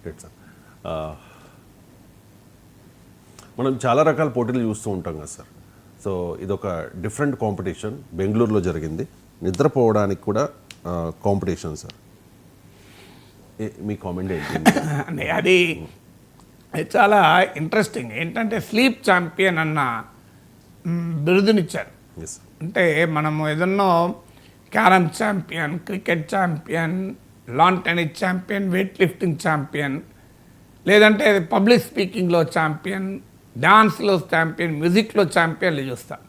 Right sir. మనం చాలా రకాల పోటీలు చూస్తూ ఉంటాం కదా సార్. సో ఇదొక డిఫరెంట్ కాంపిటీషన్ బెంగళూరులో జరిగింది, నిద్రపోవడానికి కూడా కాంపిటీషన్ సార్. మీ కామెంట్ ఏంటి? అది చాలా ఇంట్రెస్టింగ్. ఏంటంటే స్లీప్ ఛాంపియన్ అన్న బిరుదునిచ్చారు. అంటే మనము ఏదన్నో carrom champion, cricket champion, lawn tennis champion, weight lifting champion, లేదంటే పబ్లిక్ స్పీకింగ్లో ఛాంపియన్, డాన్స్లో ఛాంపియన్, మ్యూజిక్లో ఛాంపియన్లు చూస్తాం.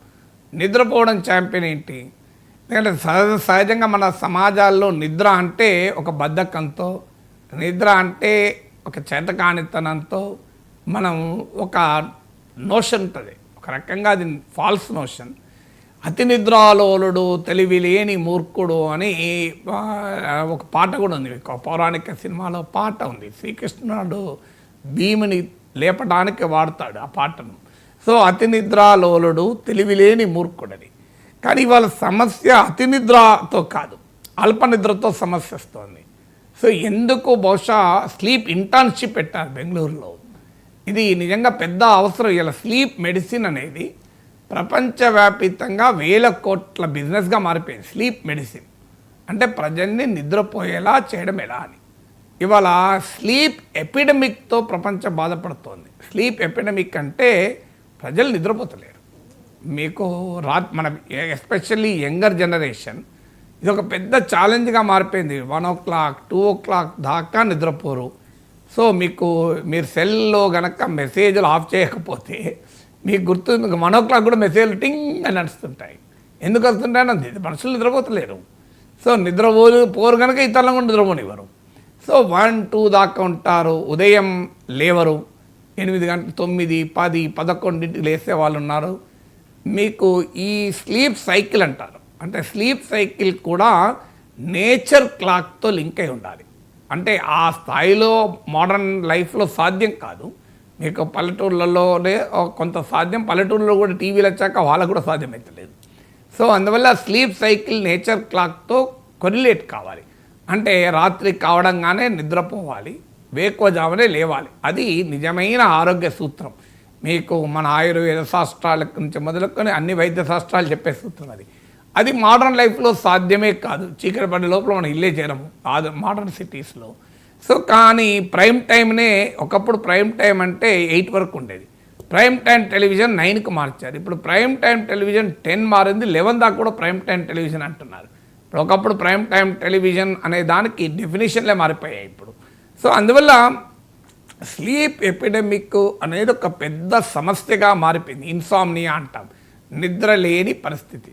నిద్రపోవడం ఛాంపియన్ ఏంటి? ఎందుకంటే సహజంగా మన సమాజాల్లో నిద్ర అంటే ఒక బద్ధకంతో, నిద్ర అంటే ఒక చేతకానితనంతో మనం ఒక నోషన్ ఉంటుంది, ఒక రకంగా అది ఫాల్స్ నోషన్. అతి నిద్రాలోలుడు తెలివి లేని మూర్ఖుడు అని ఒక పాట కూడా ఉంది, ఒక పౌరాణిక సినిమాలో పాట ఉంది. శ్రీకృష్ణుడు భీముని లేపడానికి వాడతాడు ఆ పాటను. సో అతి నిద్రాలోలుడు తెలివి లేని మూర్ఖుడని. కానీ ఇవాళ సమస్య అతి నిద్రతో కాదు, అల్ప నిద్రతో సమస్య వస్తుంది. సో ఎందుకు బహుశా స్లీప్ ఇంటర్న్షిప్ పెట్టారు బెంగళూరులో. ఇది నిజంగా పెద్ద అవసరం. ఇలా స్లీప్ మెడిసిన్ అనేది ప్రపంచవ్యాపితంగా 1000 కోట్ల బిజినెస్గా మారిపోయింది. స్లీప్ మెడిసిన్ అంటే ప్రజల్ని నిద్రపోయేలా చేయడం ఎలా అని. ఇవాళ స్లీప్ ఎపిడమిక్తో ప్రపంచం బాధపడుతోంది. స్లీప్ ఎపిడమిక్ అంటే ప్రజలు నిద్రపోతలేరు. మీకు మన ఎస్పెషల్లీ యంగర్ జనరేషన్ ఇది ఒక పెద్ద ఛాలెంజ్గా మారిపోయింది. 1 o'clock 2 o'clock దాకా నిద్రపోరు. సో మీరు సెల్లో గనక మెసేజ్లు ఆఫ్ చేయకపోతే మీకు గుర్తు 1 o'clock కూడా మెసేజ్లు టింగ్ అని నడుస్తుంటాయి. ఎందుకు వస్తుంటాయని మనుషులు నిద్రపోతలేరు. సో పోరు కనుక ఇతరులను కూడా నిద్రపోనివ్వరు. సో 1, 2 దాకా ఉంటారు. ఉదయం లేవరు. 8 గంటలు 9, 10, 11 లేసే వాళ్ళు ఉన్నారు. మీకు ఈ స్లీప్ సైకిల్ అంటారు. అంటే స్లీప్ సైకిల్ కూడా నేచర్ క్లాక్తో లింక్ అయి ఉండాలి. అంటే ఆ స్థాయిలో మోడర్న్ లైఫ్లో సాధ్యం కాదు. మీకు పల్లెటూళ్ళలోనే కొంత సాధ్యం, పల్లెటూళ్ళలో కూడా టీవీలు వచ్చాక వాళ్ళకు కూడా సాధ్యమవుతలేదు. సో అందువల్ల స్లీప్ సైకిల్ నేచర్ క్లాక్తో కొరిలేట్ కావాలి. అంటే రాత్రి కావడంగానే నిద్రపోవాలి, వేకువజామునే లేవాలి. అది నిజమైన ఆరోగ్య సూత్రం. మీకు మన ఆయుర్వేద శాస్త్రాల నుంచి మొదలుకొని అన్ని వైద్య శాస్త్రాలు చెప్పే సూత్రం అది మోడర్న్ లైఫ్లో సాధ్యమే కాదు. చీకటి పడే లోపల మనం ఇల్లే చేరము మోడర్న్ సిటీస్లో. సో కానీ ప్రైమ్ టైంనే, ఒకప్పుడు ప్రైమ్ టైం అంటే 8 వరకు ఉండేది. ప్రైమ్ టైం టెలివిజన్ 9కి మార్చారు. ఇప్పుడు ప్రైమ్ టైం టెలివిజన్ 10 మారింది, 11 దాకా కూడా ప్రైమ్ టైం టెలివిజన్ అంటున్నారు. ఇప్పుడు ఒకప్పుడు ప్రైమ్ టైం టెలివిజన్ అనే దానికి డెఫినేషన్లే మారిపోయాయి ఇప్పుడు. సో అందువల్ల స్లీప్ ఎపిడమిక్ అనేది ఒక పెద్ద సమస్యగా మారిపోయింది. ఇన్సామ్నియా అంటాం, నిద్ర లేని పరిస్థితి.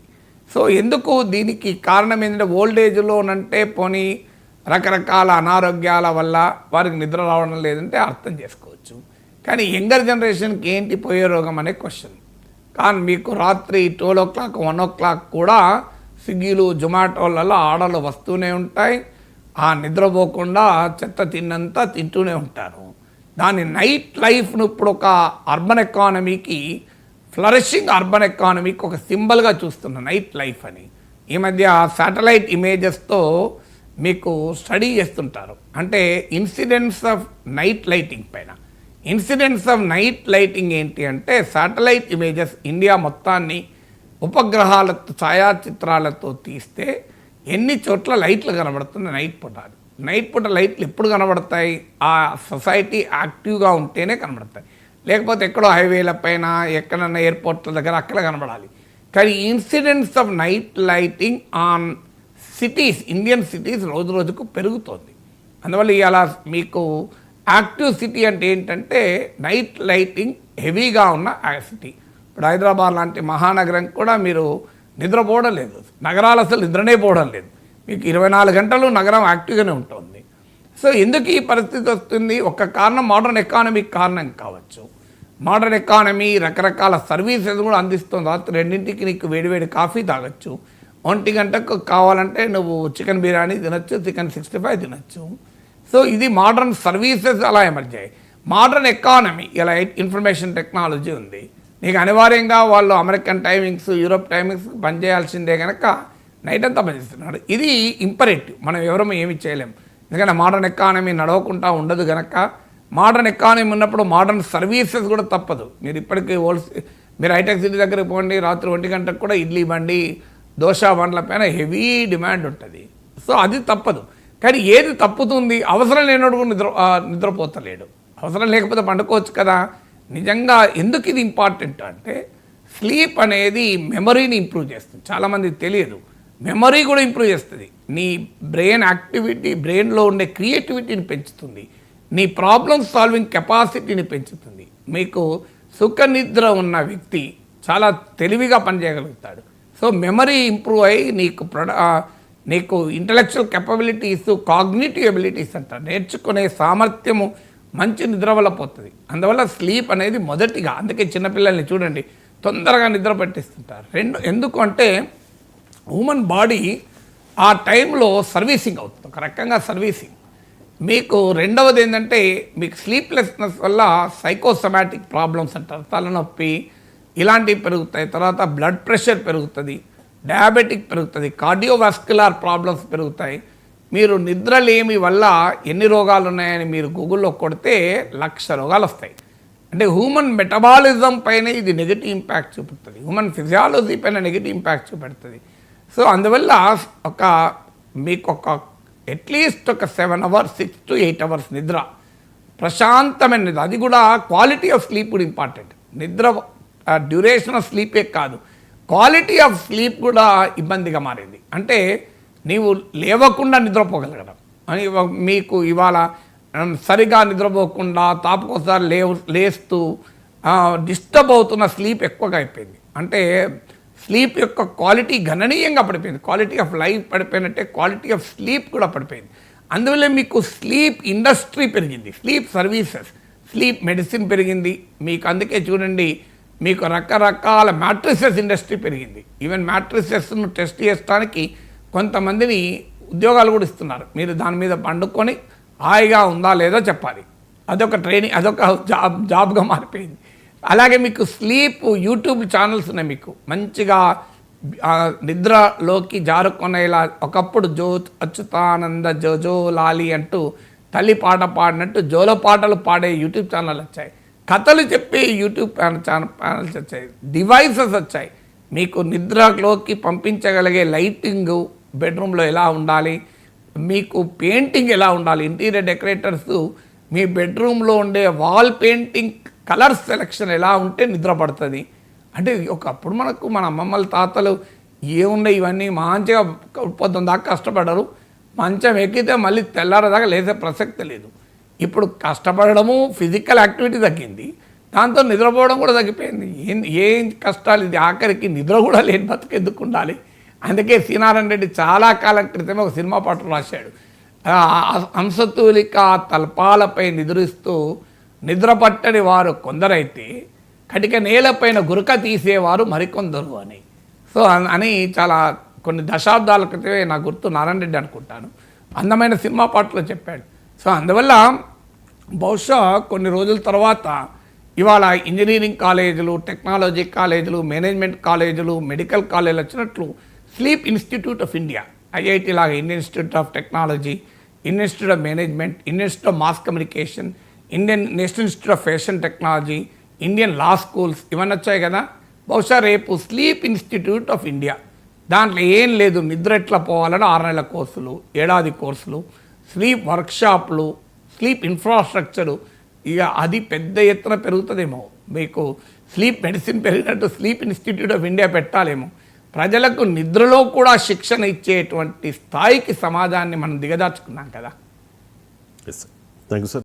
సో ఎందుకు దీనికి కారణం ఏంటంటే ఓల్డేజ్లోనంటే పోనీ రకరకాల అనారోగ్యాల వల్ల వారికి నిద్ర రావడం లేదంటే అర్థం చేసుకోవచ్చు. కానీ యంగర్ జనరేషన్కి ఏంటి పోయే రోగం అనే క్వశ్చన్. కానీ మీకు రాత్రి 12 o'clock 1 o'clock కూడా స్విగ్గీలు జొమాటోలలో ఆర్డర్లు వస్తూనే ఉంటాయి. ఆ నిద్రపోకుండా చెత్త తిన్నంతా తింటూనే ఉంటారు. దాని నైట్ లైఫ్ను ఇప్పుడు ఒక అర్బన్ ఎకానమీకి, ఫ్లరిషింగ్ అర్బన్ ఎకానమీకి ఒక సింబల్గా చూస్తున్న నైట్ లైఫ్ అని. ఈ మధ్య శాటిలైట్ ఇమేజెస్తో మీకు స్టడీ చేస్తుంటారు. అంటే ఇన్సిడెంట్స్ ఆఫ్ నైట్ లైటింగ్ పైన. ఇన్సిడెంట్స్ ఆఫ్ నైట్ లైటింగ్ ఏంటి అంటే శాటిలైట్ ఇమేజెస్ ఇండియా మొత్తాన్ని ఉపగ్రహాలతో ఛాయాచిత్రాలతో తీస్తే ఎన్ని చోట్ల లైట్లు కనబడుతున్నాయి నైట్ పూట. నైట్ పూట లైట్లు ఎప్పుడు కనబడతాయి? ఆ సొసైటీ యాక్టివ్గా ఉంటేనే కనబడతాయి. లేకపోతే ఎక్కడో హైవేల పైన, ఎక్కడన్నా ఎయిర్పోర్ట్ల దగ్గర అక్కడ కనబడాలి. కానీ incidents of night lighting on cities, Indian cities రోజు రోజుకు పెరుగుతోంది. అందువల్ల ఇవాళ మీకు యాక్టివ్ సిటీ అంటే ఏంటంటే నైట్ లైటింగ్ హెవీగా ఉన్న సిటీ. ఇప్పుడు హైదరాబాద్ లాంటి మహానగరం కూడా మీరు నిద్రపోవడం లేదు. నగరాలు అసలు నిద్రనే పోవడం లేదు. మీకు 24 గంటలు నగరం యాక్టివ్గానే ఉంటుంది. సో ఎందుకు ఈ పరిస్థితి వస్తుంది? ఒక కారణం మోడర్న్ ఎకానమీ కారణం కావచ్చు. మోడర్న్ ఎకానమీ రకరకాల సర్వీసెస్ కూడా అందిస్తుంది. రాత్రి 2ంటికి నీకు వేడివేడి కాఫీ తాగొచ్చు, 1 గంటకు కావాలంటే నువ్వు చికెన్ బిర్యానీ తినొచ్చు, చికెన్ 65 తినొచ్చు. సో ఇది మోడర్న్ సర్వీసెస్ అలా ఎమర్జ్ అయ్యాయి. మోడర్న్ ఎకానమీ ఇలా ఇన్ఫర్మేషన్ టెక్నాలజీ ఉంది. నీకు అనివార్యంగా వాళ్ళు అమెరికన్ టైమింగ్స్, యూరోప్ టైమింగ్స్ పనిచేయాల్సిందే కనుక నైట్ అంతా పనిచేస్తున్నాడు. ఇది ఇంపరేటివ్, మనం ఎవరూ ఏమి చేయలేము. ఎందుకంటే మోడర్న్ ఎకానమీ నడవకుండా ఉండదు కనుక మోడర్న్ ఎకానమీ ఉన్నప్పుడు మోడర్న్ సర్వీసెస్ కూడా తప్పదు. మీరు ఇప్పటికీ మీరు హైటెక్ సిటీ దగ్గరికి పోండి, రాత్రి 1 గంటకు కూడా ఇడ్లీ బండి దోశ బండ్ల పైన హెవీ డిమాండ్ ఉంటుంది. సో అది తప్పదు. కానీ ఏది తప్పుతుంది, అవసరం లేనోడు కూడా నిద్రపోతలేడు. అవసరం లేకపోతే పండుకోవచ్చు కదా. నిజంగా ఎందుకు ఇది ఇంపార్టెంట్ అంటే స్లీప్ అనేది మెమరీని ఇంప్రూవ్ చేస్తుంది. చాలామందికి తెలియదు, మెమరీ కూడా ఇంప్రూవ్ చేస్తుంది. నీ బ్రెయిన్ యాక్టివిటీ, బ్రెయిన్లో ఉండే క్రియేటివిటీని పెంచుతుంది, నీ ప్రాబ్లమ్ సాల్వింగ్ కెపాసిటీని పెంచుతుంది. మీకు సుఖ నిద్ర ఉన్న వ్యక్తి చాలా తెలివిగా పనిచేయగలుగుతాడు. సో మెమరీ ఇంప్రూవ్ అయ్యి నీకు ఇంటలెక్చువల్ కెపబిలిటీస్, కాగ్నిటివ్ ఎబిలిటీస్ అంటారు, నేర్చుకునే సామర్థ్యము మంచి నిద్ర వల్ల పోతుంది. అందువల్ల స్లీప్ అనేది మొదటిగా, అందుకే చిన్నపిల్లల్ని చూడండి తొందరగా నిద్ర పట్టిస్తుంటారు. ఎందుకు అంటే హ్యూమన్ బాడీ ఆ టైంలో సర్వీసింగ్ అవుతుంది, ఒక రకంగా సర్వీసింగ్. మీకు రెండవది ఏంటంటే మీకు స్లీప్లెస్నెస్ వల్ల సైకోసమాటిక్ ప్రాబ్లమ్స్ అంటారు, తలనొప్పి ఇలాంటివి పెరుగుతాయి. తర్వాత బ్లడ్ ప్రెషర్ పెరుగుతుంది, డయాబెటిక్ పెరుగుతుంది, కార్డియోవాస్కులర్ ప్రాబ్లమ్స్ పెరుగుతాయి. మీరు నిద్రలేమి వల్ల ఎన్ని రోగాలు ఉన్నాయని మీరు గూగుల్లో కొడితే 1,00,000 రోగాలు వస్తాయి. అంటే హ్యూమన్ మెటబాలిజం పైన ఇది నెగిటివ్ ఇంపాక్ట్ చూపుతుంది, హ్యూమన్ ఫిజియాలజీ పైన నెగిటివ్ ఇంపాక్ట్ చూపెడుతుంది. సో అందువల్ల మీకు అట్లీస్ట్ ఒక 7 hours 6 to 8 hours నిద్ర, ప్రశాంతమైన నిద్ర, అది కూడా క్వాలిటీ ఆఫ్ స్లీప్ కూడా ఇంపార్టెంట్. నిద్ర డ్యూరేషన్ ఆఫ్ స్లీపే కాదు, క్వాలిటీ ఆఫ్ స్లీప్ కూడా ఇబ్బందిగా మారింది. అంటే నీవు లేవకుండా నిద్రపోగలగడం అని, మీకు ఇవాళ సరిగా నిద్రపోకుండా తాపుకోసారి లేస్తూ డిస్టర్బ్ అవుతున్న స్లీప్ ఎక్కువగా అయిపోయింది. అంటే స్లీప్ యొక్క క్వాలిటీ గణనీయంగా పడిపోయింది. క్వాలిటీ ఆఫ్ లైఫ్ పడిపోయినట్టే క్వాలిటీ ఆఫ్ స్లీప్ కూడా పడిపోయింది. అందువల్ల మీకు స్లీప్ ఇండస్ట్రీ పెరిగింది, స్లీప్ సర్వీసెస్, స్లీప్ మెడిసిన్ పెరిగింది. మీకు అందుకే చూడండి మీకు రకరకాల మ్యాట్రిసెస్ ఇండస్ట్రీ పెరిగింది. ఈవెన్ మ్యాట్రిసెస్ను టెస్ట్ చేయడానికి కొంతమందిని ఉద్యోగాలు కూడా ఇస్తున్నారు. మీరు దాని మీద పండుకొని హాయిగా ఉందా లేదో చెప్పాలి, అదొక ట్రైనింగ్, అదొక జాబ్గా మారిపోయింది. అలాగే మీకు స్లీప్ యూట్యూబ్ ఛానల్స్ ఉన్నాయి, మీకు మంచిగా నిద్రలోకి జారుకునేలా. ఒకప్పుడు అచ్యుతానంద జో లాలి అంటూ తల్లి పాట పాడినట్టు జోల పాటలు పాడే యూట్యూబ్ ఛానల్ వచ్చాయి, కథలు చెప్పే యూట్యూబ్ ఛానల్స్ వచ్చాయి, డివైసెస్ వచ్చాయి. మీకు నిద్రలోకి పంపించగలిగే లైటింగ్ బెడ్రూమ్లో ఎలా ఉండాలి, మీకు పెయింటింగ్ ఎలా ఉండాలి, ఇంటీరియర్ డెకరేటర్స్ మీ బెడ్రూమ్లో ఉండే వాల్ పెయింటింగ్ కలర్ సెలెక్షన్ ఎలా ఉంటే నిద్ర పడుతుంది. అంటే ఒకప్పుడు మన అమ్మమ్మల తాతలు ఏమున్నాయి ఇవన్నీ మంచిగా పొద్దున్న దాకా కష్టపడరు, మంచం ఎక్కితే మళ్ళీ తెల్లారదాకా లేసే ప్రసక్తి లేదు. ఇప్పుడు కష్టపడము, ఫిజికల్ యాక్టివిటీ తగ్గింది, దాంతో నిద్రపోవడం కూడా తగ్గిపోయింది. ఏం కష్టాలు ఇది, ఆఖరికి నిద్ర కూడా లేని బతుకెందుకు ఉండాలి. అందుకే శ్రీనారాయణ రెడ్డి చాలా కాలం క్రితమే ఒక సినిమా పాటలు రాశాడు, హంసతూలిక తల్పాలపై నిద్రిస్తూ నిద్ర పట్టని వారు కొందరైతే కటిక నేలపైన గురక తీసేవారు మరికొందరు అని. సో అని చాలా కొన్ని దశాబ్దాల క్రితమే, నా గుర్తు నారాయణ రెడ్డి అనుకుంటాను, అందమైన సినిమా పాటలో చెప్పాడు. సో అందువల్ల బహుశా కొన్ని రోజుల తర్వాత ఇవాళ ఇంజనీరింగ్ కాలేజీలు, టెక్నాలజీ కాలేజీలు, మేనేజ్మెంట్ కాలేజీలు, మెడికల్ కాలేజీలు వచ్చినట్లు sleep institute of India, IIT లాగా Indian Institute of Technology, Indian Institute of Management, Indian Institute of Mass Communication, Indian National Institute of Fashion Technology, Indian law schools ఇవన్నీ వచ్చాయి కదా. బహుశా రేపు స్లీప్ ఇన్స్టిట్యూట్ ఆఫ్ ఇండియా, దాంట్లో ఏం లేదు, నిద్ర ఎట్లా పోవాలని 6 నెలల కోర్సులు, ఏడాది కోర్సులు, స్లీప్ వర్క్షాప్లు, స్లీప్ ఇన్ఫ్రాస్ట్రక్చరు, ఇక అది పెద్ద ఎత్తున పెరుగుతుందేమో. మీకు స్లీప్ మెడిసిన్ పెరిగినట్టు స్లీప్ ఇన్స్టిట్యూట్ ఆఫ్ ఇండియా పెట్టాలేమో. ప్రజలకు నిద్రలో కూడా శిక్షణ ఇచ్చేటువంటి స్థాయికి సమాజాన్ని మనం దిగదార్చుకున్నాం కదా. Yes sir, thank you sir.